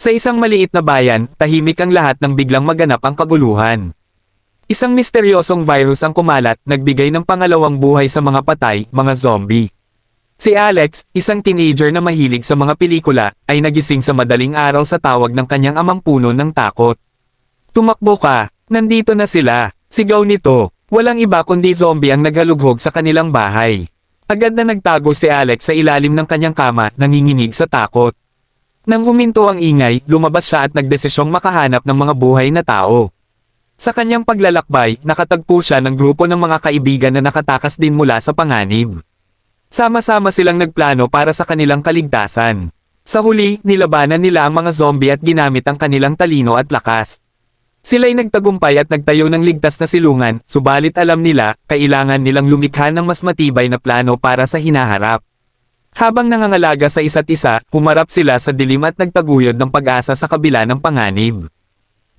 Sa isang maliit na bayan, tahimik ang lahat nang biglang maganap ang kaguluhan. Isang misteryosong virus ang kumalat, nagbigay ng pangalawang buhay sa mga patay, mga zombie. Si Alex, isang teenager na mahilig sa mga pelikula, ay nagising sa madaling araw sa tawag ng kanyang amang puno ng takot. "Tumakbo ka, nandito na sila," sigaw nito. Walang iba kundi zombie ang naghalughog sa kanilang bahay. Agad na nagtago si Alex sa ilalim ng kanyang kama, nanginginig sa takot. Nang huminto ang ingay, lumabas siya at nagdesisyong makahanap ng mga buhay na tao. Sa kanyang paglalakbay, nakatagpo siya ng grupo ng mga kaibigan na nakatakas din mula sa panganib. Sama-sama silang nagplano para sa kanilang kaligtasan. Sa huli, nilabanan nila ang mga zombie at ginamit ang kanilang talino at lakas. Sila'y nagtagumpay at nagtayo ng ligtas na silungan, subalit alam nila, kailangan nilang lumikha ng mas matibay na plano para sa hinaharap. Habang nangangalaga sa isa't isa, humarap sila sa dilim at nagtaguyod ng pag-asa sa kabila ng panganib.